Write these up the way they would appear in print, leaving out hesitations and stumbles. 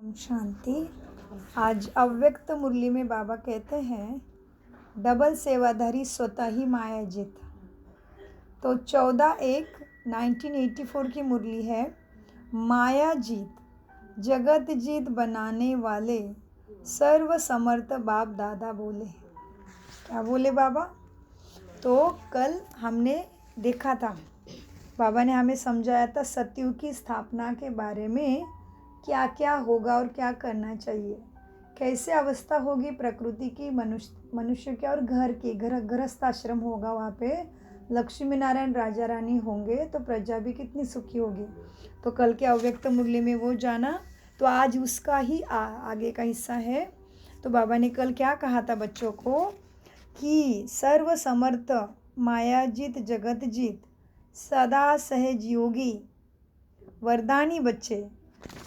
शांति। आज अव्यक्त मुरली में बाबा कहते हैं डबल सेवाधारी स्वतः ही माया जीत। तो 14/1/1984 की मुरली है। माया जीत जगत जीत बनाने वाले सर्व समर्थ बाप दादा बोले। क्या बोले बाबा? तो कल हमने देखा था, बाबा ने हमें समझाया था सतयुग की स्थापना के बारे में, क्या क्या होगा और क्या करना चाहिए, कैसे अवस्था होगी प्रकृति की, मनुष्य की और घर की। गृहस्थ आश्रम होगा, वहाँ पे लक्ष्मी नारायण राजा रानी होंगे तो प्रजा भी कितनी सुखी होगी। तो कल के अव्यक्त मुरली में वो जाना, तो आज उसका ही आगे का हिस्सा है। तो बाबा ने कल क्या कहा था बच्चों को कि सर्व समर्थ माया जीत जगत जीत सदा सहज योगी वरदानी बच्चे,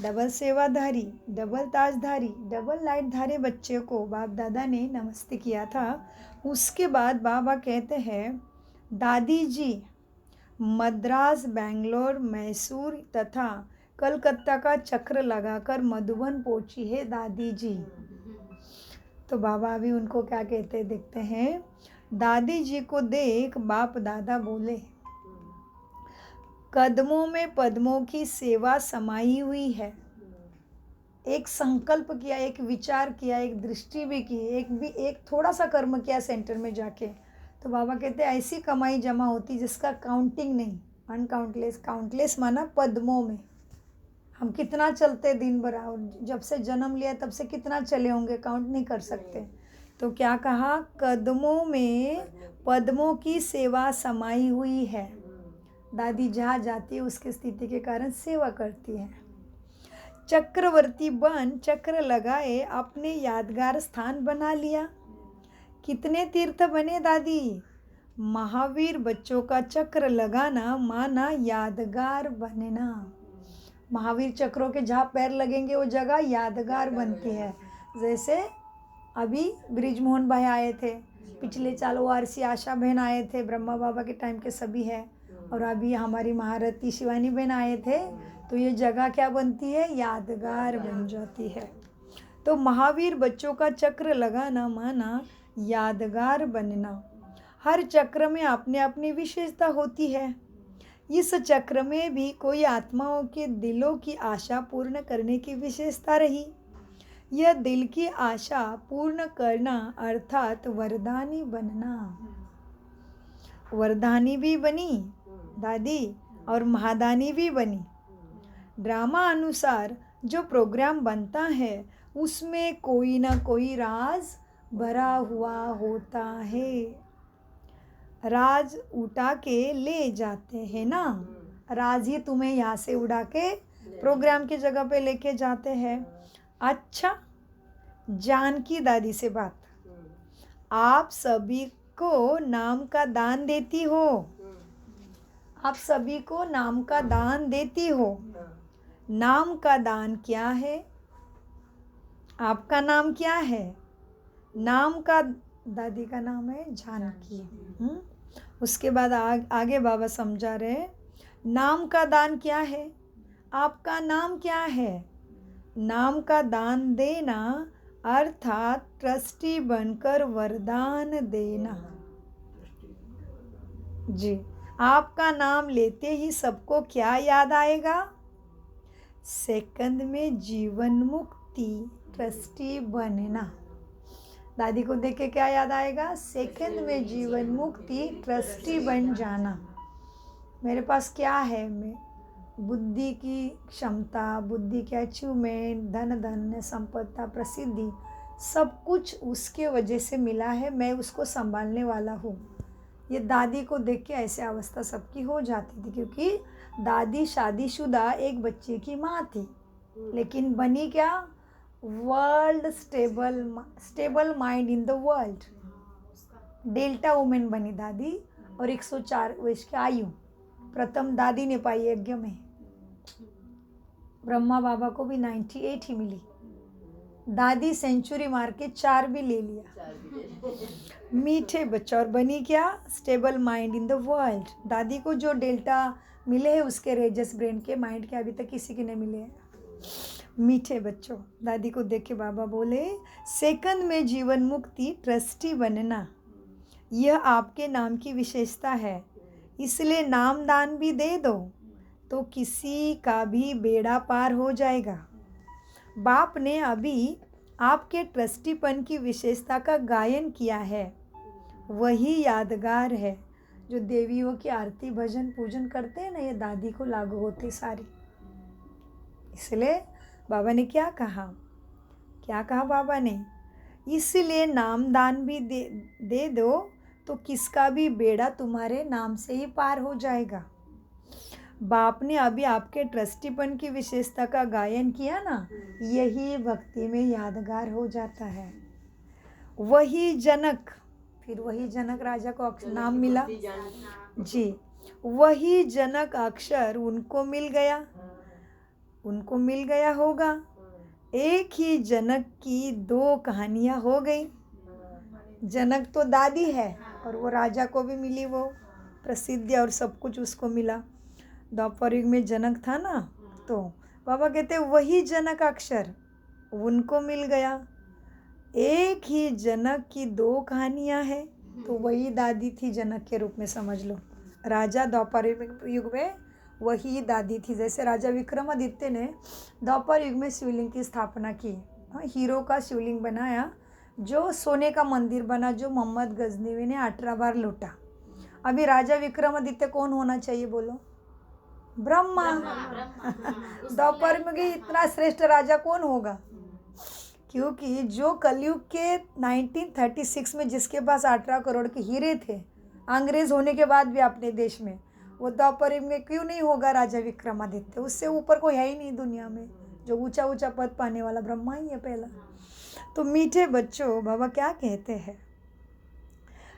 डबल सेवाधारी, डबल ताजधारी, डबल लाइटधारी बच्चे को बाप दादा ने नमस्ते किया था। उसके बाद बाबा कहते हैं दादी जी मद्रास, बेंगलोर, मैसूर तथा कलकत्ता का चक्र लगाकर मधुबन पहुंची है दादी जी। तो बाबा अभी उनको क्या कहते देखते हैं। दादी जी को देख बाप दादा बोले, कदमों में पद्मों की सेवा समाई हुई है। एक संकल्प किया, एक विचार किया, एक दृष्टि भी की, एक थोड़ा सा कर्म किया सेंटर में जाके। तो बाबा कहते हैं ऐसी कमाई जमा होती जिसका काउंटिंग नहीं, अनकाउंटलेस। काउंटलेस माना पद्मों में हम कितना चलते दिन भर, जब से जन्म लिया तब से कितना चले होंगे, काउंट नहीं कर सकते। तो क्या कहा, कदमों में पद्मों की सेवा समाई हुई है। दादी जहाँ जाती है उसकी स्थिति के कारण सेवा करती है। चक्रवर्ती बन चक्र लगाए अपने यादगार स्थान बना लिया। कितने तीर्थ बने दादी? महावीर बच्चों का चक्र लगाना माना यादगार बनना। महावीर चक्रों के जहाँ पैर लगेंगे वो जगह यादगार बनती है। जैसे अभी ब्रिजमोहन भाई आए थे, पिछले 4 वारसी आशा बहन आए थे, ब्रह्मा बाबा के टाइम के सभी है, और अभी हमारी महारथी शिवानी बहन आए थे। तो ये जगह क्या बनती है? यादगार बन जाती है। तो महावीर बच्चों का चक्र लगाना माना यादगार बनना। हर चक्र में अपनी अपनी विशेषता होती है। इस चक्र में भी कोई आत्माओं के दिलों की आशा पूर्ण करने की विशेषता रही। यह दिल की आशा पूर्ण करना अर्थात वरदानी बनना। वरदानी भी बनी दादी और महादानी भी बनी। ड्रामा अनुसार जो प्रोग्राम बनता है उसमें कोई ना कोई राज भरा हुआ होता है। राज उठा के ले जाते हैं ना, राज ही तुम्हें यहाँ से उड़ा के प्रोग्राम की जगह पे लेके जाते हैं। अच्छा, जानकी दादी से बात, आप सभी को नाम का दान देती हो, आप सभी को नाम का दान देती हो। नाम का दान क्या है? आपका नाम क्या है? नाम का, दादी का नाम है जानकी। उसके बाद आगे बाबा समझा रहे, नाम का दान क्या है? आपका नाम क्या है? नाम का दान देना अर्थात ट्रस्टी बनकर वरदान देना। जी, आपका नाम लेते ही सबको क्या याद आएगा? सेकंड में जीवन मुक्ति, ट्रस्टी बनना। दादी को देख के क्या याद आएगा? सेकंड में जीवन मुक्ति, ट्रस्टी बन जाना। मेरे पास क्या है? मैं बुद्धि की क्षमता, बुद्धि के अचीवमेंट, धन संपत्ति, प्रसिद्धि, सब कुछ उसके वजह से मिला है। मैं उसको संभालने वाला हूँ। ये दादी को देख के ऐसे अवस्था सबकी हो जाती थी, क्योंकि दादी शादीशुदा एक बच्चे की माँ थी, लेकिन बनी क्या? World stable mind in the world, delta women बनी दादी। और 104 वर्ष की आयु प्रथम दादी ने पाई यज्ञ में। ब्रह्मा बाबा को भी 98 ही मिली। दादी सेंचुरी मार के 4 भी ले लिया। मीठे बच्चा, और बनी क्या? Stable mind in the world. दादी को जो डेल्टा मिले हैं उसके रेजस ब्रेन के, माइंड के अभी तक किसी के नहीं मिले हैं। मीठे बच्चों, दादी को देख के बाबा बोले, सेकंड में जीवन मुक्ति ट्रस्टी बनना, यह आपके नाम की विशेषता है, इसलिए नाम दान भी दे दो तो किसी का भी बेड़ा पार हो जाएगा। बाप ने अभी आपके ट्रस्टीपन की विशेषता का गायन किया है, वही यादगार है। जो देवियों की आरती भजन पूजन करते हैं ना, ये दादी को लागू होते सारी। इसलिए बाबा ने क्या कहा बाबा ने, इसलिए नाम दान भी दे दो तो किसका भी बेड़ा तुम्हारे नाम से ही पार हो जाएगा। बाप ने अभी आपके ट्रस्टीपन की विशेषता का गायन किया ना, यही भक्ति में यादगार हो जाता है। वही जनक, फिर वही जनक राजा को नाम मिला जी, वही जनक अक्षर उनको मिल गया होगा। एक ही जनक की दो कहानियाँ हो गई। जनक तो दादी है और वो राजा को भी मिली, वो प्रसिद्धि और सब कुछ उसको मिला। द्वापर युग में जनक था ना, तो बाबा कहते वही जनक अक्षर उनको मिल गया। एक ही जनक की दो कहानियाँ हैं, तो वही दादी थी जनक के रूप में समझ लो। राजा द्वापर युग में वही दादी थी। जैसे राजा विक्रमादित्य ने द्वापर युग में शिवलिंग की स्थापना की, हीरो का शिवलिंग बनाया, जो सोने का मंदिर बना, जो मोहम्मद गजनवी ने 18 बार लूटा। अभी राजा विक्रमादित्य कौन होना चाहिए बोलो? ब्रह्मा। द्वापर युग में इतना श्रेष्ठ राजा कौन होगा? क्योंकि जो कलयुग के 1936 में जिसके पास 18 करोड़ के हीरे थे, अंग्रेज होने के बाद भी अपने देश में, वो द्वापर युग में क्यों नहीं होगा राजा विक्रमादित्य? उससे ऊपर कोई है ही नहीं दुनिया में। जो ऊंचा ऊंचा पद पाने वाला ब्रह्मा ही है पहला। तो मीठे बच्चों, बाबा क्या कहते हैं,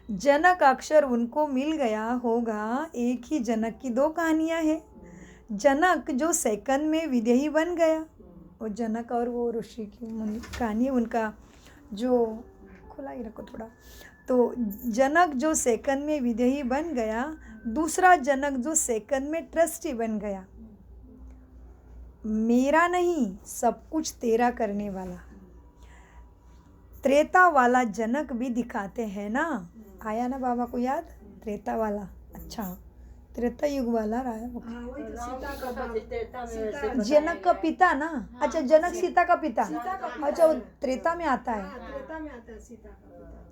जनक अक्षर उनको मिल गया होगा। एक ही जनक की दो कहानियां हैं। जनक जो सेकंड में विदेही बन गया, वो जनक और वो ऋषि की कहानी, उनका जो खुला ही रखो थोड़ा। तो जनक जो सेकंड में विदेही बन गया, दूसरा जनक जो सेकंड में ट्रस्टी बन गया। मेरा नहीं, सब कुछ तेरा करने वाला। त्रेता वाला जनक भी दिखाते हैं ना, आया ना बाबा को याद? त्रेता वाला, अच्छा त्रेता युग वाला जनक का पिता ना, अच्छा जनक सीता का पिता, अच्छा वो त्रेता में आता है।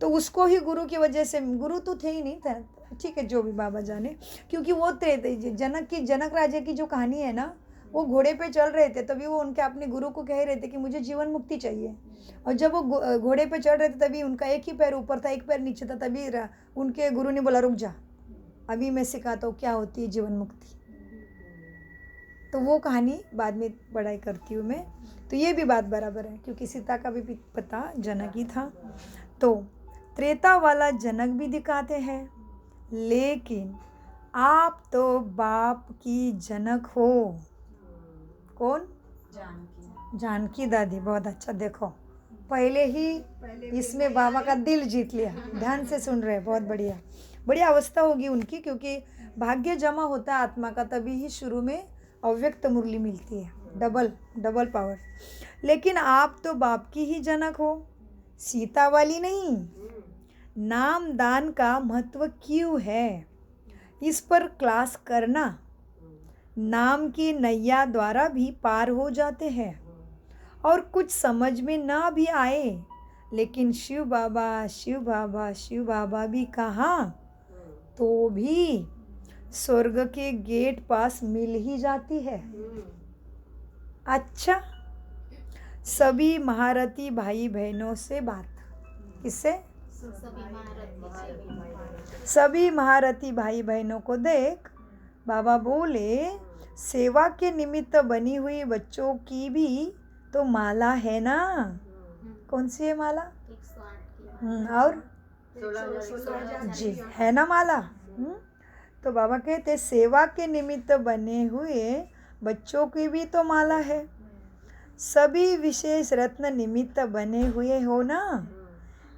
तो उसको ही गुरु की वजह से, गुरु तो थे ही नहीं था, ठीक है जो भी बाबा जाने, क्योंकि वो जनक राजा की जो कहानी है ना, वो घोड़े पे चल रहे थे, तभी वो उनके अपने गुरु को कह रहे थे कि मुझे जीवन मुक्ति चाहिए। और जब वो घोड़े पे चढ़ रहे थे, तभी उनका एक ही पैर ऊपर था, एक पैर नीचे था। तभी उनके गुरु ने बोला रुक जा, अभी मैं सिखाता हूँ क्या होती है जीवन मुक्ति। तो वो कहानी बाद में पढ़ाई करती हूँ मैं। तो ये भी बात बराबर है, क्योंकि सीता का भी पिता जनक ही था। तो त्रेता वाला जनक भी दिखाते हैं, लेकिन आप तो बाप की जनक हो। कौन? जानकी दादी। बहुत अच्छा, देखो पहले ही इसमें बाबा का दिल जीत लिया। ध्यान से सुन रहे, बहुत बढ़िया अवस्था होगी उनकी, क्योंकि भाग्य जमा होता है आत्मा का, तभी ही शुरू में अव्यक्त मुरली मिलती है, डबल पावर। लेकिन आप तो बाप की ही जनक हो, सीता वाली नहीं। नाम दान का महत्व क्यों है, इस पर क्लास करना। नाम की नैया द्वारा भी पार हो जाते हैं, और कुछ समझ में ना भी आए, लेकिन शिव बाबा भी कहा तो भी स्वर्ग के गेट पास मिल ही जाती है। अच्छा, सभी महारथी भाई बहनों से बात, किससे? सभी महारथी भाई बहनों को देख बाबा बोले, सेवा के निमित्त बनी हुई बच्चों की भी तो माला है ना। कौन सी है माला? और जी है ना माला। तो बाबा कहते सेवा के निमित्त बने हुए बच्चों की भी तो माला है। सभी विशेष रत्न निमित्त बने हुए हो ना।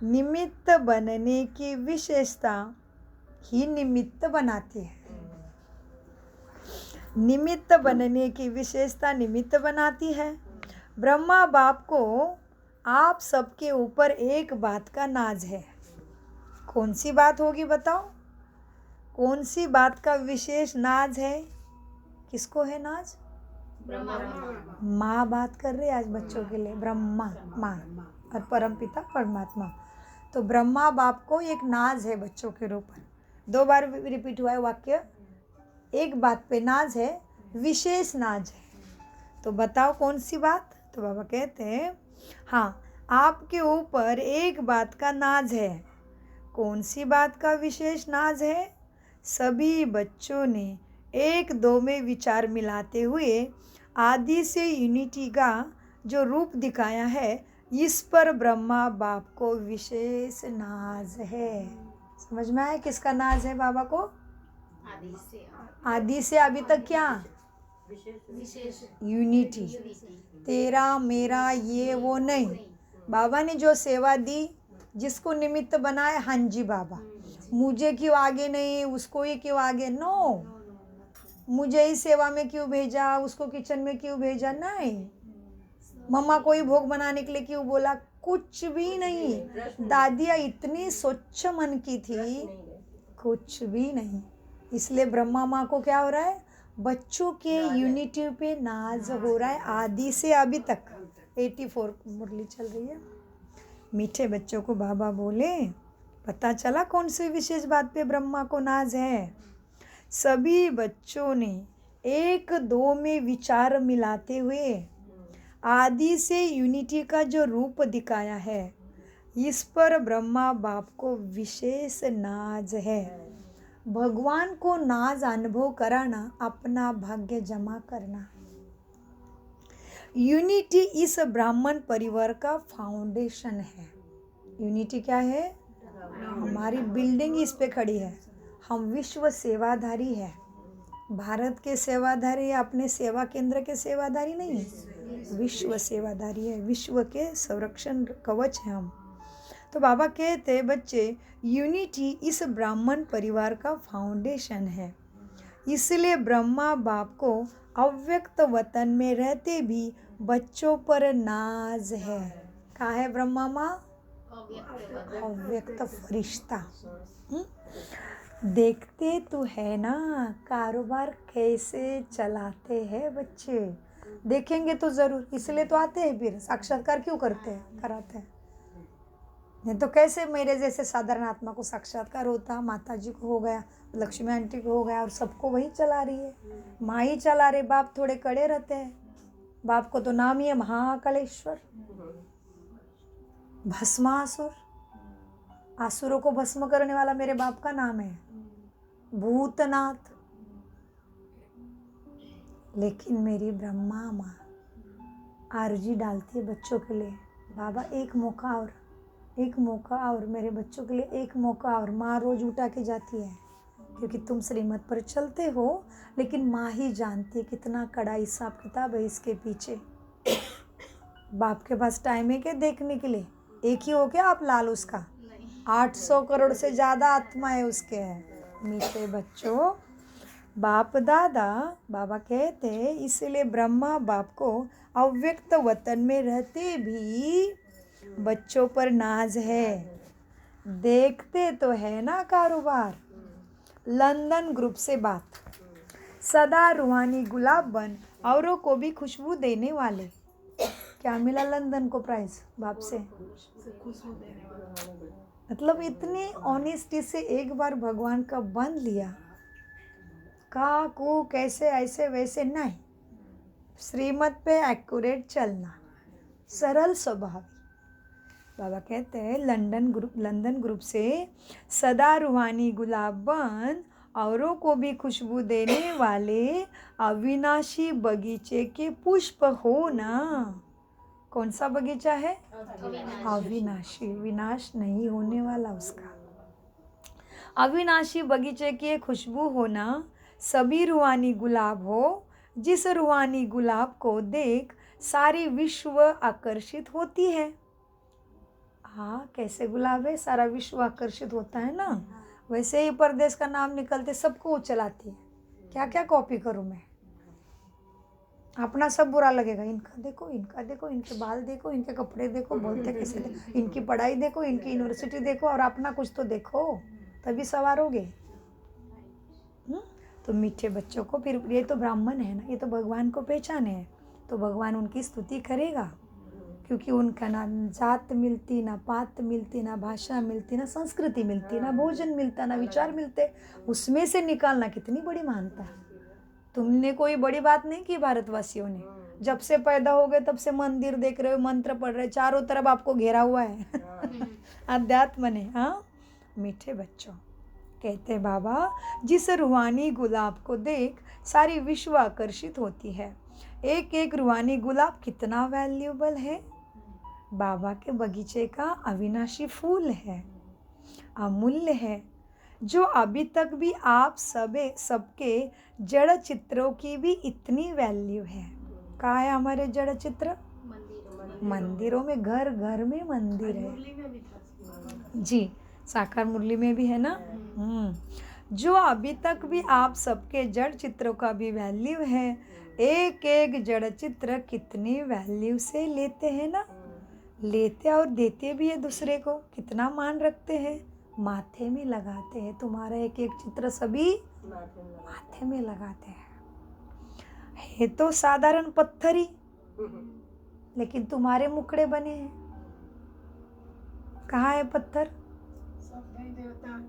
निमित्त बनने की विशेषता ही निमित्त बनाती है। निमित्त बनने की विशेषता निमित्त बनाती है। ब्रह्मा बाप को आप सबके ऊपर एक बात का नाज है। कौन सी बात होगी बताओ? कौन सी बात का विशेष नाज है? किसको है नाज? माँ बात कर रहे आज बच्चों के लिए। ब्रह्मा माँ और परम पिता परमात्मा। तो ब्रह्मा बाप को एक नाज है बच्चों के ऊपर। 2 बार रिपीट हुआ है वाक्य। एक बात पे नाज है, विशेष नाज है। तो बताओ कौन सी बात? तो बाबा कहते हैं हाँ, आपके ऊपर एक बात का नाज है। कौन सी बात का विशेष नाज है? सभी बच्चों ने एक दो में विचार मिलाते हुए आदि से यूनिटी का जो रूप दिखाया है, इस पर ब्रह्मा बाप को विशेष नाज है। समझ में आया किसका नाज है बाबा को? आदि से अभी तक क्या? विशेष यूनिटी। तेरा मेरा ये वो नहीं। बाबा ने जो सेवा दी, जिसको निमित्त बनाए, हाँ जी बाबा, मुझे क्यों आगे नहीं, उसको ही क्यों आगे? नो, मुझे ही सेवा में क्यों भेजा, उसको किचन में क्यों भेजा? नहीं। मम्मा को ही भोग बनाने के लिए क्यों बोला? कुछ भी नहीं। दादिया इतनी स्वच्छ मन की थी, कुछ भी नहीं। इसलिए ब्रह्मा माँ को क्या हो रहा है? बच्चों के यूनिटी पे नाज हो रहा है आदि से अभी तक। 84 मुरली चल रही है। मीठे बच्चों को बाबा बोले, पता चला कौन सी विशेष बात पे ब्रह्मा को नाज है? सभी बच्चों ने एक दो में विचार मिलाते हुए आदि से यूनिटी का जो रूप दिखाया है, इस पर ब्रह्मा बाप को विशेष नाज है। भगवान को नाज अनुभव कराना, अपना भाग्य जमा करना। यूनिटी इस ब्राह्मण परिवार का फाउंडेशन है। यूनिटी क्या है? हमारी बिल्डिंग इस पे खड़ी है। हम विश्व सेवाधारी है। भारत के सेवाधारी या अपने सेवा केंद्र के सेवाधारी नहीं, विश्व सेवाधारी है। विश्व के संरक्षण कवच है हम। तो बाबा कहते हैं बच्चे, यूनिटी इस ब्राह्मण परिवार का फाउंडेशन है। इसलिए ब्रह्मा बाप को अव्यक्त वतन में रहते भी बच्चों पर नाज है। कहाँ है ब्रह्मा माँ? अव्यक्त फरिश्ता। देखते तो है ना कारोबार कैसे चलाते हैं बच्चे। देखेंगे तो जरूर, इसलिए तो आते हैं। फिर साक्षात्कार क्यों करते हैं, कराते हैं? नहीं तो कैसे मेरे जैसे साधारण आत्मा को साक्षात्कार होता? माता जी को हो गया, लक्ष्मी आंटी को हो गया, और सबको वही चला रही है, माँ ही चला रहे। बाप थोड़े कड़े रहते हैं। बाप को तो नाम ही है महाकालेश्वर, भस्मासुर। आसुरों को भस्म करने वाला मेरे बाप का नाम है भूतनाथ। लेकिन मेरी ब्रह्मा माँ आरजी डालती है बच्चों के लिए, बाबा एक मौका और, एक मौका और, मेरे बच्चों के लिए एक मौका और। माँ रोज उठा के जाती है, क्योंकि तुम श्रीमत पर चलते हो, लेकिन माँ ही जानती है कितना कड़ा हिसाब किताब है इसके पीछे। बाप के पास टाइम है क्या देखने के लिए? एक ही हो क्या आप लाल उसका? 800 करोड़ से ज़्यादा आत्मा है उसके हैं। मीठे बच्चों, बाप दादा बाबा कहते हैं, इसलिए ब्रह्मा बाप को अव्यक्त वतन में रहते भी बच्चों पर नाज है। देखते तो है ना कारोबार। लंदन ग्रुप से बात। सदा रूहानी गुलाब बन औरों को भी खुशबू देने वाले। क्या मिला लंदन को प्राइज बाप से? मतलब इतनी ऑनेस्टी से एक बार भगवान का बन लिया। का को कैसे ऐसे वैसे नहीं, श्रीमत पे एक्यूरेट चलना, सरल स्वभाव। बाबा कहते हैं लंदन ग्रुप से सदा रूहानी गुलाब बन औरों को भी खुशबू देने वाले अविनाशी बगीचे के पुष्प हो ना। कौन सा बगीचा है? अविनाशी, विनाश नहीं होने वाला उसका। अविनाशी बगीचे की खुशबू होना, सभी रूहानी गुलाब हो, जिस रूहानी गुलाब को देख सारी विश्व आकर्षित होती है। हाँ, कैसे गुलाब है, सारा विश्व आकर्षित होता है ना, वैसे ही परदेश का नाम निकलते सबको वो चलाती है। क्या क्या कॉपी करूँ मैं? अपना सब बुरा लगेगा, इनका देखो, इनका देखो, इनके बाल देखो, इनके कपड़े देखो, बोलते कैसे देखो, इनकी पढ़ाई देखो, इनकी यूनिवर्सिटी देखो, और अपना कुछ तो देखो, तभी सवारोगे। तो मीठे बच्चों को फिर, ये तो ब्राह्मण है ना, ये तो भगवान को पहचाने है, तो भगवान उनकी स्तुति करेगा, क्योंकि उनका ना जात मिलती, ना पात मिलती, ना भाषा मिलती, ना संस्कृति मिलती, ना भोजन मिलता, ना विचार मिलते, उसमें से निकालना कितनी बड़ी महानता है। तुमने कोई बड़ी बात नहीं की भारतवासियों ने, जब से पैदा हो गए तब से मंदिर देख रहे हो, मंत्र पढ़ रहे, चारों तरफ आपको घेरा हुआ है अध्यात्म ने। हाँ, मीठे बच्चों, कहते बाबा, जिस रूहानी गुलाब को देख सारी विश्व आकर्षित होती है। एक एक रूहानी गुलाब कितना वैल्यूबल है, बाबा के बगीचे का अविनाशी फूल है, अमूल्य है, जो अभी तक भी आप सबके जड़ चित्रों की भी इतनी वैल्यू है। कहाँ है हमारे जड़ चित्र? मंदिरों में, घर घर में मंदिर है जी, साकार मुरली में भी है ना। जो अभी तक भी आप सबके जड़ चित्रों का भी वैल्यू है। एक एक जड़ चित्र कितनी वैल्यू से लेते हैं ना, लेते और देते भी है दूसरे को, कितना मान रखते हैं, माथे में लगाते हैं। तुम्हारा एक एक चित्र सभी माथे में लगाते हैं। है तो साधारण पत्थर ही, लेकिन तुम्हारे मुखड़े बने हैं। कहाँ है पत्थर?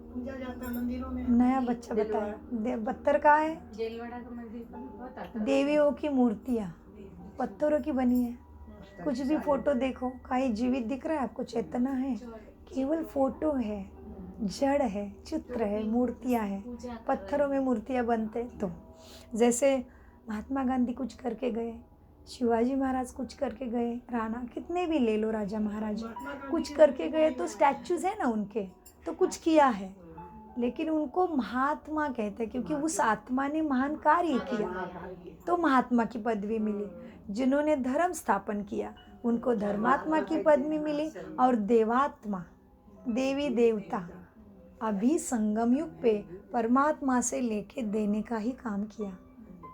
पूजा जाता मंदिरों में। नया बच्चा बताया, पत्थर कहाँ है? जेलवाड़ा का मंदिर पर देवियों की मूर्तियाँ पत्थरों की बनी है। कुछ भी फोटो देखो, कहीं जीवित दिख रहा है आपको? चेतना है, केवल फोटो है, जड़ है, चित्र है, मूर्तियाँ हैं। पत्थरों में मूर्तियाँ बनते। तो जैसे महात्मा गांधी कुछ करके गए, शिवाजी महाराज कुछ करके गए, राणा कितने भी ले लो, राजा महाराजा कुछ करके गए, तो स्टैचूज है ना उनके, तो कुछ किया है, लेकिन उनको महात्मा कहते हैं, क्योंकि उस आत्मा ने महान कार्य किया, तो महात्मा की पदवी मिली। जिन्होंने धर्म स्थापन किया उनको धर्मात्मा की पदवी मिली, और देवात्मा, देवी देवता अभी संगम युग पे परमात्मा से लेके देने का ही काम किया।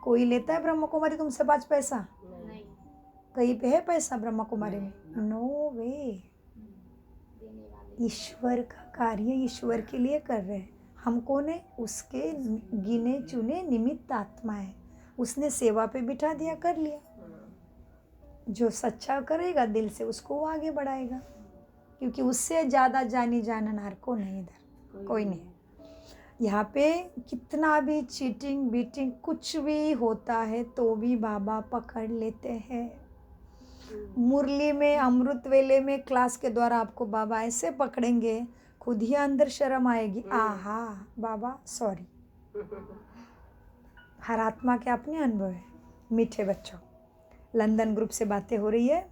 कोई लेता है ब्रह्म कुमारी तुमसे 5 पैसा? कहीं पे है पैसा ब्रह्म कुमारी में? नो वे। ईश्वर का कार्य ईश्वर के लिए कर रहे हैं। हम कौन है? उसके गिने चुने निमित्त आत्मा है। उसने सेवा पे बिठा दिया, कर लिया। जो सच्चा करेगा दिल से, उसको वो आगे बढ़ाएगा, क्योंकि उससे ज़्यादा जानी जाननार को नहीं, इधर कोई नहीं। यहाँ पे कितना भी चीटिंग बीटिंग कुछ भी होता है तो भी बाबा पकड़ लेते हैं। मुरली में, अमृत वेले में, क्लास के द्वारा आपको बाबा ऐसे पकड़ेंगे, खुद ही अंदर शर्म आएगी, आहा बाबा सॉरी। हर आत्मा के अपने अनुभव है। मीठे बच्चों, लंदन ग्रुप से बातें हो रही है।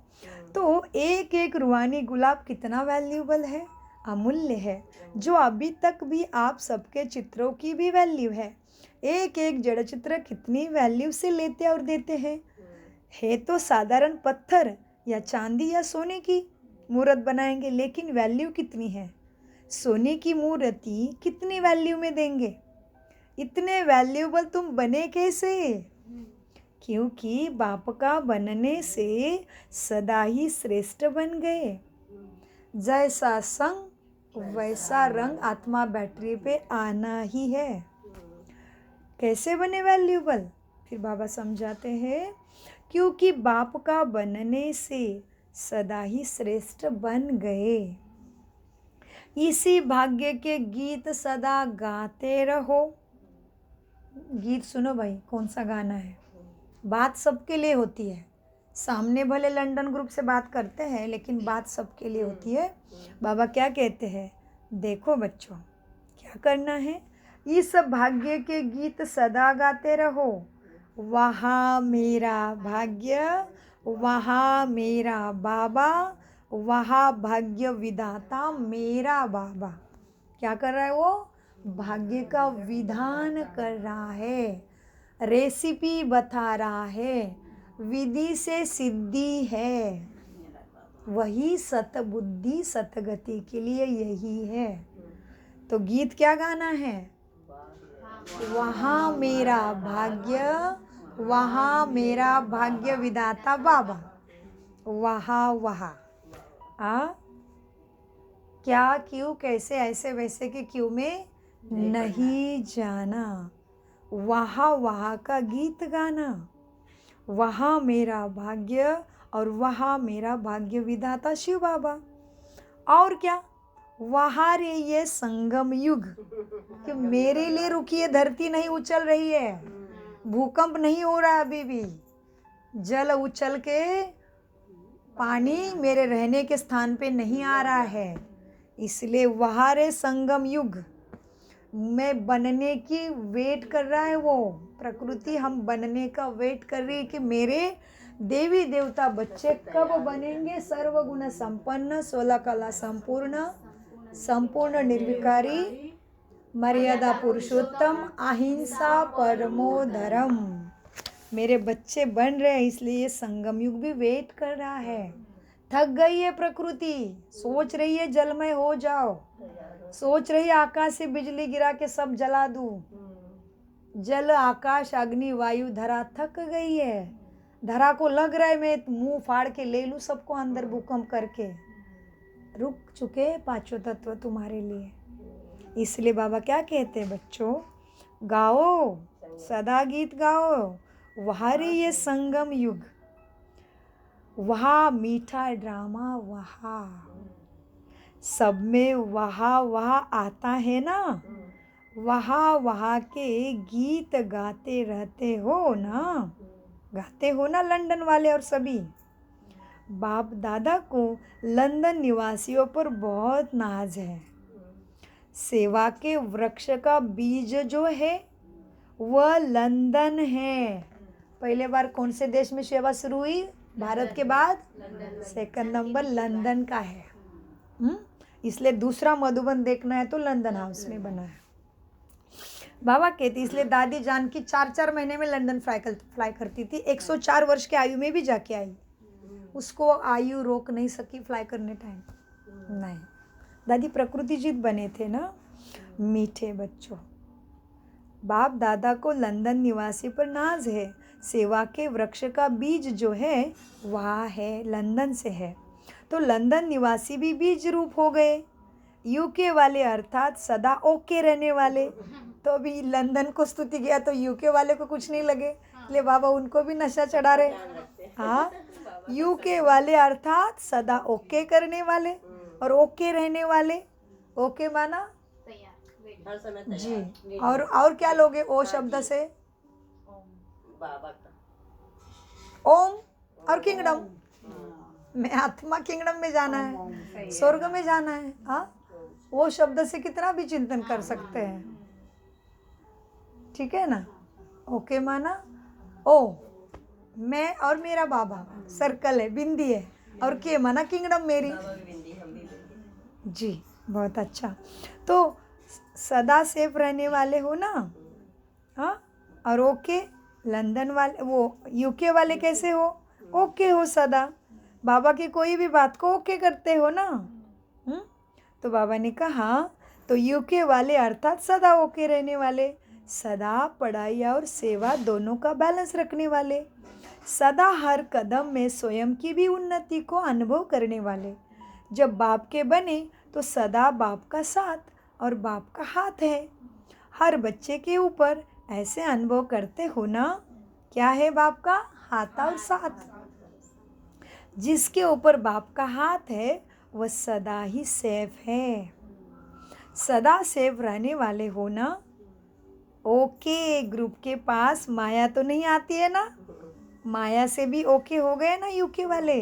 तो एक एक रूहानी गुलाब कितना वैल्यूबल है, अमूल्य है, जो अभी तक भी आप सबके चित्रों की भी वैल्यू है। एक एक जड़ चित्र कितनी वैल्यू से लेते और देते हैं। है तो साधारण पत्थर या चांदी या सोने की मूर्त बनाएंगे, लेकिन वैल्यू कितनी है। सोने की मूर्ति कितनी वैल्यू में देंगे। इतने वैल्यूबल तुम बने कैसे? क्योंकि बाप का बनने से सदा ही श्रेष्ठ बन गए। जैसा संग वैसा रंग आत्मा बैटरी पे आना ही है। कैसे बने वैल्यूबल? फिर बाबा समझाते हैं, क्योंकि बाप का बनने से सदा ही श्रेष्ठ बन गए। इसी भाग्य के गीत सदा गाते रहो। गीत सुनो भाई, कौन सा गाना है? बात सबके लिए होती है। सामने भले लंदन ग्रुप से बात करते हैं, लेकिन बात सबके लिए होती है। बाबा क्या कहते हैं? देखो बच्चों, क्या करना है? इस भाग्य के गीत सदा गाते रहो। वहाँ मेरा भाग्य, वहाँ मेरा बाबा, वहाँ भाग्य विधाता मेरा बाबा। क्या कर रहा है वो? भाग्य का विधान कर रहा है, रेसिपी बता रहा है, विधि से सिद्धि है। वही सतबुद्धि सतगति के लिए यही है। तो गीत क्या गाना है? वहाँ मेरा भाग्य, वहाँ मेरा भाग्य विधाता बाबा, वहाँ वहाँ। आ क्या क्यों कैसे ऐसे वैसे के क्यों में नहीं जाना, वहाँ वहाँ का गीत गाना, वहाँ मेरा भाग्य और वहाँ मेरा भाग्य विधाता शिव बाबा। और क्या, वहाँ रे ये संगम युग, कि मेरे लिए रुकिए, धरती नहीं उछल रही है, भूकंप नहीं हो रहा अभी भी, जल उछल के पानी मेरे रहने के स्थान पे नहीं आ रहा है, इसलिए वहाँ रे संगम युग में बनने की वेट कर रहा है वो प्रकृति, हम बनने का वेट कर रही है कि मेरे देवी देवता बच्चे कब बनेंगे सर्वगुण संपन्न, 16 कला संपूर्ण, संपूर्ण निर्विकारी, मर्यादा पुरुषोत्तम, अहिंसा परमो धर्म। मेरे बच्चे बन रहे हैं, इसलिए ये संगम युग भी वेट कर रहा है। थक गई है प्रकृति, सोच रही है जलमय हो जाओ, सोच रही है आकाश से बिजली गिरा के सब जला दूं। जल आकाश अग्नि वायु धरा थक गई है, धरा को लग रहा है मैं मुंह फाड़ के ले लूं सबको अंदर भूकंप करके। रुक चुके पांचों तत्व तुम्हारे लिए, इसलिए बाबा क्या कहते हैं बच्चों, गाओ सदा गीत गाओ, वहाँ रे ये संगम युग, वहाँ मीठा ड्रामा, वहाँ सब में वहाँ वहाँ आता है ना, वहाँ वहाँ के गीत गाते रहते हो ना, गाते हो ना लंदन वाले और सभी। बाप दादा को लंदन निवासियों पर बहुत नाज है। सेवा के वृक्ष का बीज जो है वह लंदन है। पहले बार कौन से देश में सेवा शुरू हुई? भारत के बाद सेकंड नंबर लंदन का है। इसलिए दूसरा मधुबन देखना है तो लंदन हाउस में बना है। बाबा कहती इसलिए दादी जान की 4-4 महीने में लंदन फ्लाई करती थी, 104 वर्ष की आयु में भी जाके आई। उसको आयु रोक नहीं सकी फ्लाई करने टाइम नहीं। दादी प्रकृति जीत बने थे ना। मीठे बच्चों, बाप दादा को लंदन निवासी पर नाज है। सेवा के वृक्ष का बीज जो है वहाँ है, लंदन से है। तो लंदन निवासी भी बीज रूप हो गए। यूके वाले अर्थात सदा ओके रहने वाले। तो अभी लंदन को स्तुति किया तो यूके वाले को कुछ नहीं लगे, इसलिए बाबा उनको भी नशा चढ़ा रहे। हाँ, यूके वाले अर्थात सदा ओके करने वाले और ओके रहने वाले। ओके माना जी। और क्या लोगे ओ शब्द से? ओम और किंगडम। मैं आत्मा किंगडम में जाना है, स्वर्ग में जाना है। हाँ, वो शब्द से कितना भी चिंतन कर सकते हैं, ठीक है ना। ओके माना ओ, मैं और मेरा बाबा सर्कल है, बिंदी है, और के माना किंगडम मेरी। जी बहुत अच्छा। तो सदा सेफ रहने वाले हो ना। हाँ, और ओके लंदन वाले, वो यूके वाले कैसे हो? ओके हो सदा, बाबा की कोई भी बात को ओके करते हो ना। तो बाबा ने कहा तो यूके वाले अर्थात सदा ओके रहने वाले, सदा पढ़ाई और सेवा दोनों का बैलेंस रखने वाले, सदा हर कदम में स्वयं की भी उन्नति को अनुभव करने वाले। जब बाप के बने तो सदा बाप का साथ और बाप का हाथ है। हर बच्चे के ऊपर ऐसे अनुभव करते हो ना, क्या है बाप का हाथ और साथ। जिसके ऊपर बाप का हाथ है वह सदा ही सेफ है। सदा सेफ रहने वाले हो ना। ओके ग्रुप के पास माया तो नहीं आती है ना। माया से भी ओके हो गए ना यूके वाले।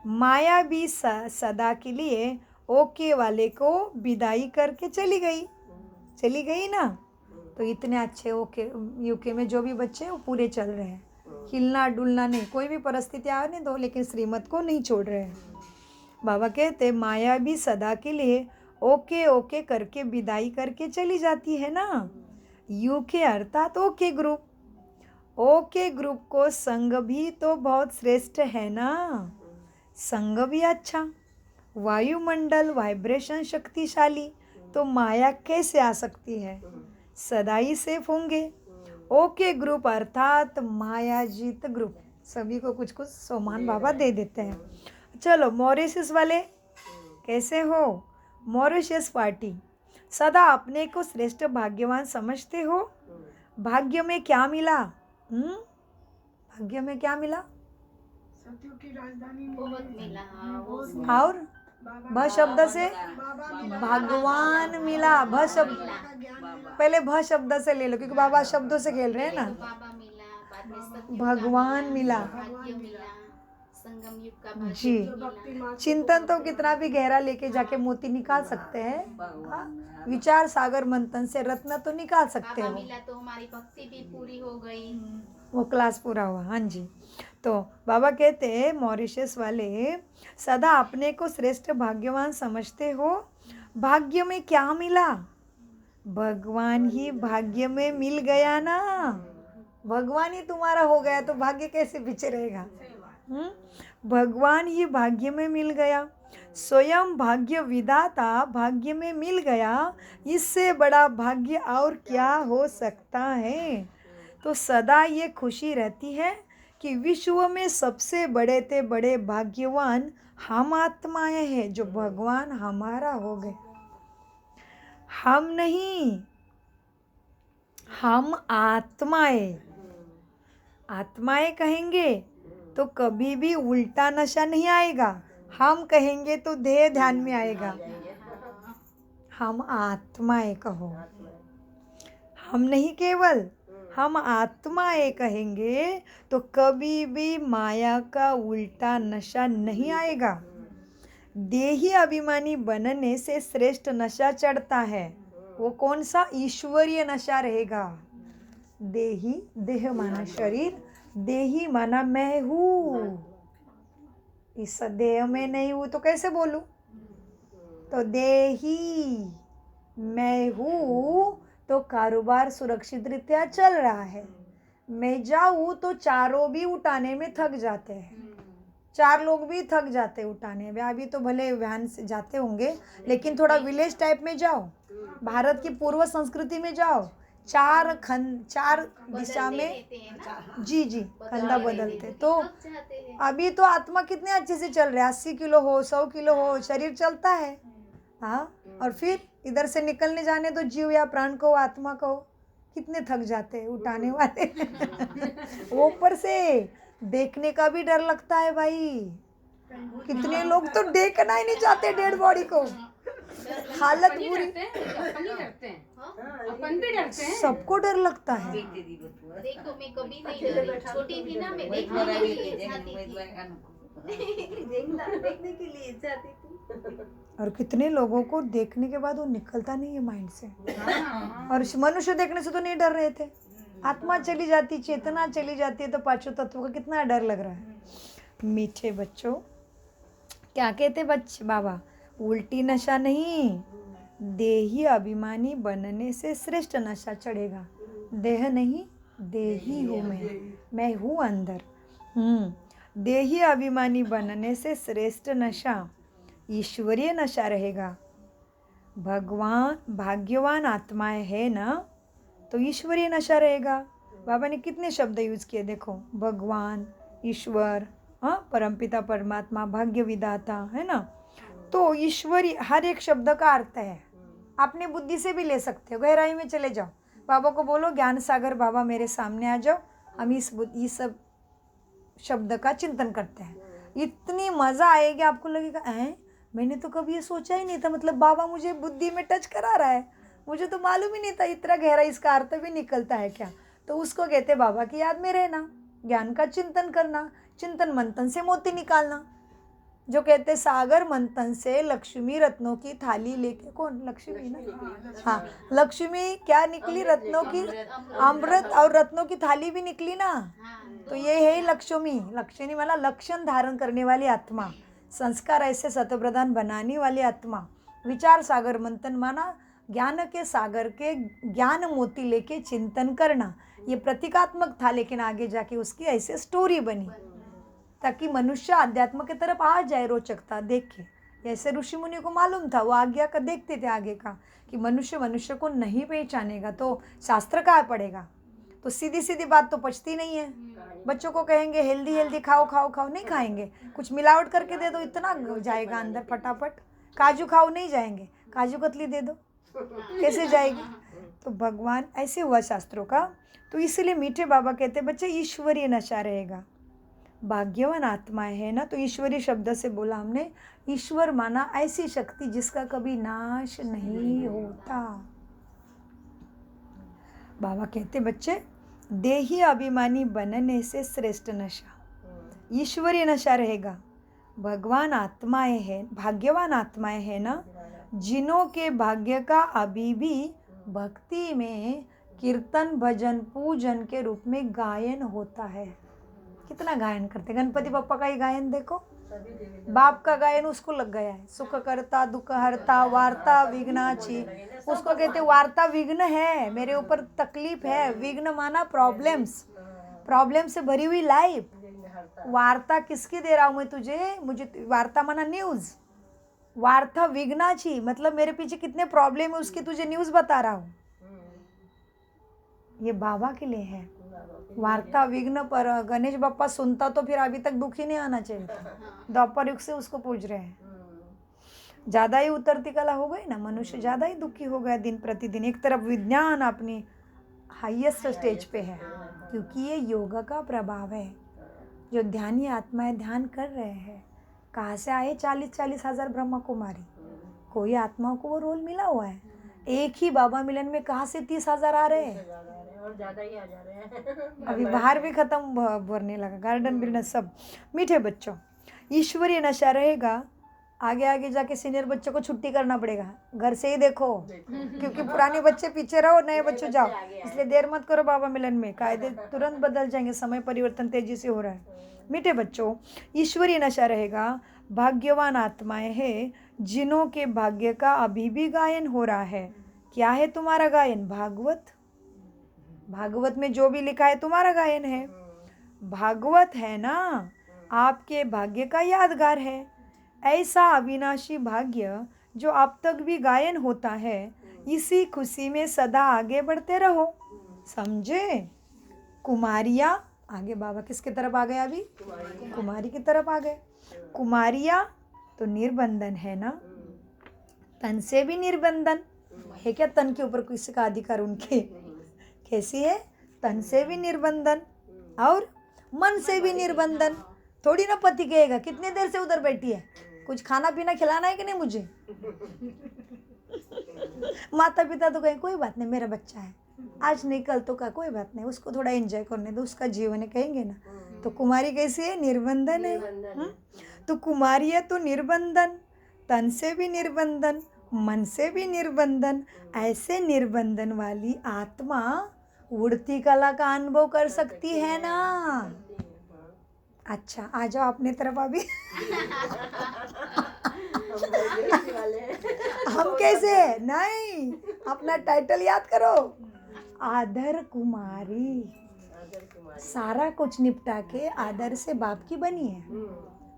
माया भी सदा के लिए ओके वाले को विदाई करके चली गई ना। तो इतने अच्छे ओके यूके में जो भी बच्चे वो पूरे चल रहे हैं, हिलना डुलना नहीं, कोई भी परिस्थिति आने दो लेकिन श्रीमत को नहीं छोड़ रहे हैं। बाबा कहते माया भी सदा के लिए ओके ओके करके विदाई करके चली जाती है ना। यूके अर्थात ओके ग्रुप। ओके ग्रुप को संग भी तो बहुत श्रेष्ठ है ना। संग भी अच्छा, वायुमंडल वाइब्रेशन शक्तिशाली, तो माया कैसे आ सकती है? सदा ही सेफ होंगे। ओके ग्रुप अर्थात मायाजीत ग्रुप, सभी को कुछ कुछ सम्मान बाबा दे देते हैं। चलो मॉरिशस वाले कैसे हो? मॉरिशस पार्टी, सदा अपने को श्रेष्ठ भाग्यवान समझते हो। भाग्य में क्या मिला? भाग्य में क्या मिला? सतयुग की राजधानी बहुत मिला, हाँ, वो और भ शब्द से भगवान मिला। भ शब्द पहले भ शब्द से ले लो क्योंकि बाबा शब्दों से खेल रहे हैं ना। तो बाबा मिला, बाद में सतयुग भगवान का मिला। भाग्य मिला, संगम युग का भाग्य जी। मिला। चिंतन तो कितना भी गहरा लेके जाके मोती निकाल सकते हैं। हाँ, विचार सागर मंथन से रत्न तो निकाल सकते बाबा हो। मिला तो हमारी भक्ति भी पूरी हो गई। वो क्लास पूरा हुआ। हाँ जी। तो बाबा कहते हैं मॉरिशस वाले, सदा अपने को श्रेष्ठ भाग्यवान समझते हो। भाग्य में क्या मिला? भगवान ही भाग्य में मिल गया ना। भगवान ही तुम्हारा हो गया तो भाग्य कैसे पीछे रहेगा? भगवान ही भाग्य में मिल गया, स्वयं भाग्य विधाता भाग्य में मिल गया। इससे बड़ा भाग्य और क्या हो सकता है? तो सदा ये खुशी रहती है कि विश्व में सबसे बड़े ते बड़े भाग्यवान हम आत्माएं हैं जो भगवान हमारा हो गए। हम नहीं, हम आत्माएं। आत्माएं कहेंगे तो कभी भी उल्टा नशा नहीं आएगा। हम कहेंगे तो देह ध्यान में आएगा। हम आत्माएं कहो, हम नहीं केवल हम आत्माएं कहेंगे तो कभी भी माया का उल्टा नशा नहीं आएगा। देही अभिमानी बनने से श्रेष्ठ नशा चढ़ता है। वो कौन सा? ईश्वरीय नशा रहेगा। देही, देह माना शरीर, देही माना मैं हूँ। इस देह में नहीं हूँ तो कैसे बोलूँ? तो देही मैं हूँ तो कारोबार सुरक्षित रीत्या चल रहा है। मैं जाऊँ तो चारों भी उठाने में थक जाते हैं। चार लोग भी थक जाते उठाने में। अभी तो भले वैन से जाते होंगे लेकिन थोड़ा विलेज टाइप में जाओ, भारत की पूर्व संस्कृति में जाओ, चार दिशा में जी जी खंदा बदलते। तो अभी तो आत्मा कितने अच्छे से चल रहा है, 80 किलो हो, 100 किलो हो, शरीर चलता है। हाँ, और फिर इधर से निकलने जाने तो जीव या प्राण को, आत्मा को कितने थक जाते हैं उठाने वाले। वो ऊपर से देखने का भी डर लगता है भाई। कितने लोग तो देखना ही नहीं चाहते डेड बॉडी को। हालत बुरी, अपन ही डरते हैं, अपन भी डरते हैं। सबको डर लगता है। देखो मैं कभी नहीं डरी, छोटी थी ना, मैं देखने के लिए जाती देखने के लिए जाती थी। और कितने लोगों को देखने के बाद वो निकलता नहीं है माइंड से। और मनुष्य देखने से तो नहीं डर रहे थे, आत्मा चली जाती, चेतना चली जाती है तो पांचों तत्वों का कितना डर लग रहा है। मीठे बच्चों, क्या कहते बच्चे बाबा? उल्टी नशा नहीं, देही अभिमानी बनने से श्रेष्ठ नशा चढ़ेगा। देह नहीं, देही हूँ मैं हूँ अंदर। देही अभिमानी बनने से श्रेष्ठ नशा ईश्वरीय नशा रहेगा। भगवान भाग्यवान आत्माएं है ना तो ईश्वरीय नशा रहेगा। बाबा ने कितने शब्द यूज़ किए देखो, भगवान, ईश्वर, हाँ, परमपिता परमात्मा, भाग्य विधाता, है ना। तो ईश्वरी हर एक शब्द का अर्थ है। अपनी बुद्धि से भी ले सकते हो, गहराई में चले जाओ, बाबा को बोलो ज्ञान सागर बाबा मेरे सामने आ जाओ, हम इस सब शब्द का चिंतन करते हैं। इतनी मज़ा आएगी, आपको लगेगा मैंने तो कभी ये सोचा ही नहीं था, मतलब बाबा मुझे बुद्धि में टच करा रहा है, मुझे तो मालूम ही नहीं था इतना गहरा इसका अर्थ भी निकलता है क्या। तो उसको कहते बाबा की याद में रहना, ज्ञान का चिंतन करना, चिंतन मंथन से मोती निकालना। जो कहते सागर मंथन से लक्ष्मी रत्नों की थाली लेके, कौन लक्ष्मी ना, हाँ, लक्ष्मी क्या निकली? रत्नों की अमृत, और रत्नों की थाली भी निकली ना। तो ये है लक्ष्मी। लक्ष्मी वाला लक्षण धारण करने वाली आत्मा, संस्कार ऐसे सतप्रधान बनाने वाली आत्मा। विचार सागर मंथन माना ज्ञान के सागर के ज्ञान मोती लेके चिंतन करना। ये प्रतीकात्मक था, लेकिन आगे जाके उसकी ऐसे स्टोरी बनी ताकि मनुष्य अध्यात्म की तरफ आ जाए रोचकता देख के। जैसे ऋषि मुनि को मालूम था, वो आज्ञा का देखते थे आगे का कि मनुष्य को नहीं पहचानेगा तो शास्त्र कहाँ पढ़ेगा। तो सीधी सीधी बात तो पचती नहीं है। बच्चों को कहेंगे हेल्दी हेल्दी खाओ खाओ खाओ, नहीं खाएंगे। कुछ मिलावट करके दे दो, इतना जाएगा अंदर फटाफट। काजू खाओ, नहीं जाएंगे। काजू कतली दे दो, कैसे जाएगी। तो भगवान ऐसे हुआ शास्त्रों का। तो इसलिए मीठे बाबा कहते बच्चे ईश्वरीय नशा रहेगा। भाग्यवान आत्माएं है ना, तो ईश्वरीय शब्द से बोला हमने। ईश्वर माना ऐसी शक्ति जिसका कभी नाश नहीं होता। बाबा कहते बच्चे देही अभिमानी बनने से श्रेष्ठ नशा ईश्वरीय नशा रहेगा। भगवान आत्माएं है, भाग्यवान आत्माएं है ना, जिनों के भाग्य का अभी भी भक्ति में कीर्तन भजन पूजन के रूप में गायन होता है। कितना गायन करते, गणपति बप्पा का ही गायन देखो, बाप का गायन उसको लग गया है। सुख करता दुख हरता वार्ता विघ्नाची, उसको कहते वार्ता विघ्न है, मेरे ऊपर तकलीफ है। विघ्न माना प्रॉब्लम्स, प्रॉब्लम से भरी हुई लाइफ। वार्ता किसकी दे रहा हूँ मैं तुझे, मुझे वार्ता माना न्यूज़। वार्ता विघ्नाची मतलब मेरे पीछे कितने प्रॉब्लम है उसकी तुझे न्यूज़ बता रहा हूँ। ये बाबा के लिए है वार्ता विघ्न। पर गणेश बप्पा सुनता तो फिर अभी तक दुखी नहीं आना चाहिए था। द्वापर युग से उसको पूज रहे हैं। ज़्यादा ही उतरती कला हो गई ना, मनुष्य ज़्यादा ही दुखी हो गया दिन प्रतिदिन। एक तरफ विज्ञान अपनी हाईएस्ट स्टेज पे है, क्योंकि ये योग का प्रभाव है। जो ध्यानी आत्माएं ध्यान कर रहे हैं, कहाँ से आए 40-40 हज़ार ब्रह्मा कुमारी। कोई आत्माओं को वो रोल मिला हुआ है। एक ही बाबा मिलन में कहाँ से 30 हज़ार आ रहे हैं, और ज़्यादा ही आ जा रहे हैं। अभी बाहर भी खत्म भरने लगा, गार्डन बिल्डन सब। मीठे बच्चों ईश्वरीय नशा रहेगा। आगे आगे जाके सीनियर बच्चों को छुट्टी करना पड़ेगा, घर से ही देखो, क्योंकि पुराने बच्चे पीछे रहो, नए बच्चे जाओ। इसलिए देर मत करो बाबा मिलन में, कायदे तुरंत बदल जाएंगे, समय परिवर्तन तेजी से हो रहा है। मीठे बच्चों ईश्वरीय नशा रहेगा। भाग्यवान आत्माएं हैं जिनों के भाग्य का अभी भी गायन हो रहा है। क्या है तुम्हारा गायन? भागवत। भागवत में जो भी लिखा है तुम्हारा गायन है। भागवत है ना, आपके भाग्य का यादगार है। ऐसा अविनाशी भाग्य जो अब तक भी गायन होता है, इसी खुशी में सदा आगे बढ़ते रहो। समझे? कुमारिया आगे बाबा किसकी तरफ आ गए? अभी कुमारी की तरफ आ गए। कुमारिया तो निर्बंधन है ना, तन से भी निर्बंधन है। क्या तन के ऊपर किसी का अधिकार उनके? कैसी है? तन से भी निर्बंधन और मन से भी निर्बंधन। थोड़ी ना पति कहेगा कितनी देर से उधर बैठी है, कुछ खाना पीना खिलाना है कि नहीं मुझे। माता पिता तो कहें कोई बात नहीं, मेरा बच्चा है, आज नहीं कल तो का कोई बात नहीं, उसको थोड़ा एंजॉय करने दो, उसका जीवन है, कहेंगे ना। तो कुमारी कैसी है? निर्बंधन है। तो कुमारी है तो निर्बंधन, तन से भी निर्बंधन, मन से भी निर्बंधन। ऐसे निर्बंधन वाली आत्मा उड़ती कला का अनुभव कर सकती है ना। अच्छा आ जाओ अपने तरफ अभी। हम कैसे? नहीं, अपना टाइटल याद करो, आदर कुमारी। सारा कुछ निपटा के आदर से बाप की बनी है,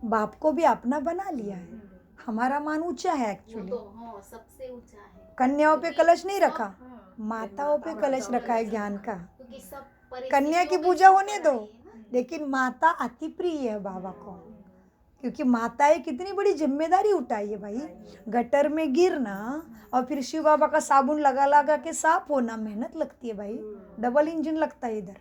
बाप को भी अपना बना लिया है। हमारा मान ऊंचा है एक्चुअली, सबसे ऊंचा है। कन्याओं पे कलश नहीं रखा, माताओं पे कलश रखा है ज्ञान का। कन्या की पूजा होने दो, लेकिन माता अति प्रिय है बाबा को, क्योंकि माताएं कितनी बड़ी जिम्मेदारी उठाई है भाई। गटर में गिरना और फिर शिव बाबा का साबुन लगा लगा के साफ होना, मेहनत लगती है भाई, डबल इंजन लगता है इधर।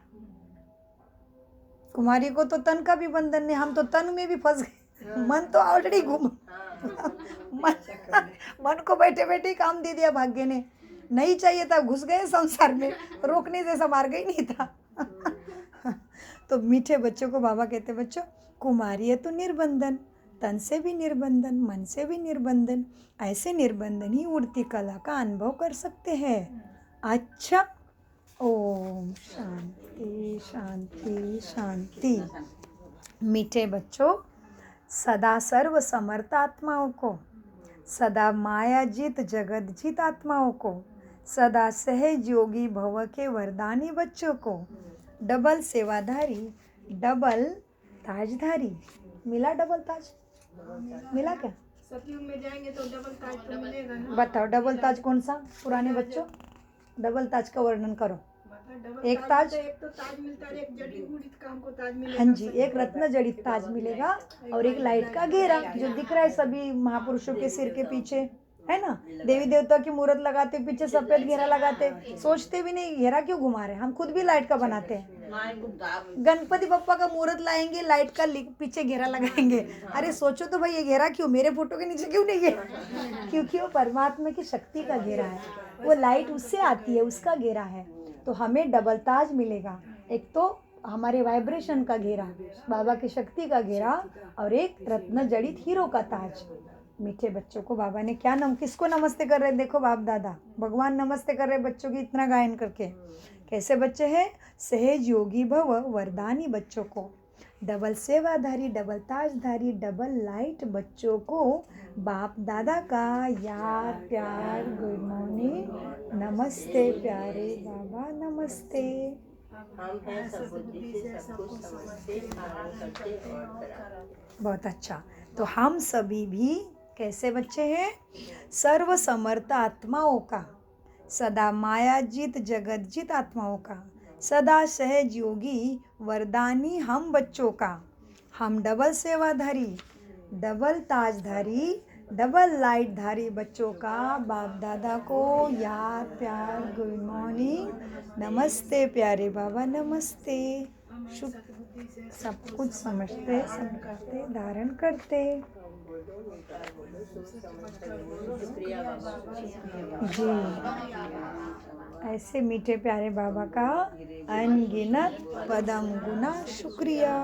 कुमारी को तो तन का भी बंधन नहीं, हम तो तन में भी फंस गए, मन तो ऑलरेडी घूम। मन को बैठे बैठे ही काम दे दिया भाग्य ने, नहीं चाहिए था घुस गए संसार में, रोकने जैसा मार्ग ही नहीं था। तो मीठे बच्चों को बाबा कहते बच्चों कुमारी है तो निर्बंधन, तन से भी निर्बंधन, मन से भी निर्बंधन। ऐसे निर्बंधन ही उड़ती कला का अनुभव कर सकते हैं। अच्छा, ओम शांति शांति शांति। मीठे बच्चों सदा सर्व समर्थ आत्माओं को, सदा माया जीत जगत जीत आत्माओं को, सदा सहज योगी भव के वरदानी बच्चों को, डबल सेवाधारी डबल ताजधारी। मिला डबल ताज? मिला क्या? सतयुग में जाएंगे तो डबल ताज तो मिलेगा ना। बताओ डबल ताज कौन सा? पुराने बच्चों डबल ताज का वर्णन करो। एक ताज, एक तो ताज मिलता है, एक जड़ी बूटी का हमको ताज मिलेगा। हाँ जी, एक रत्न जड़ित ताज मिलेगा और एक लाइट का घेरा जो दिख रहा है सभी महापुरुषों के सिर के पीछे, है ना। देवी देवता की मूर्त लगाते पीछे सफेद घेरा लगाते, सोचते भी नहीं घेरा क्यों घुमा रहे, हम खुद भी लाइट का बनाते हैं। गणपति बप्पा का मूर्त लाएंगे, लाइट का पीछे घेरा लगाएंगे। अरे सोचो तो भाई ये घेरा क्यों, मेरे फोटो के नीचे क्यों नहीं है? क्योंकि वो परमात्मा की शक्ति का घेरा है, वो लाइट उससे आती है, उसका घेरा है। तो हमें डबल ताज मिलेगा, एक तो हमारे वाइब्रेशन का घेरा, बाबा की शक्ति का घेरा, और एक रत्न जड़ित हीरो का ताज। मीठे बच्चों को बाबा ने क्या किसको नमस्ते कर रहे, देखो बाप दादा भगवान नमस्ते कर रहे बच्चों की इतना गायन करके। कैसे बच्चे हैं? सहज योगी भव वरदानी बच्चों को, डबल सेवाधारी, डबल ताजधारी, डबल लाइट बच्चों को बाप दादा का याद, प्यार, गुड मॉर्निंग, नमस्ते प्यारे बाबा, नमस्ते। हम हैं सब बुद्धि से सब कुछ समझते, पालन करते और बहुत अच्छा। तो हम सभी भी कैसे बच्चे हैं? सर्व समर्थ आत्माओं का, सदा मायाजीत जगतजीत आत्माओं का, सदा सहज योगी वरदानी हम बच्चों का। हम डबल सेवाधारी, डबल ताजधारी, डबल लाइटधारी बच्चों का बाप दादा को याद, प्यार, गुड मॉर्निंग, नमस्ते प्यारे बाबा, नमस्ते। सब कुछ समझते, सब करते, धारण करते। जी, ऐसे मीठे प्यारे बाबा का अनगिनत पदम गुना शुक्रिया।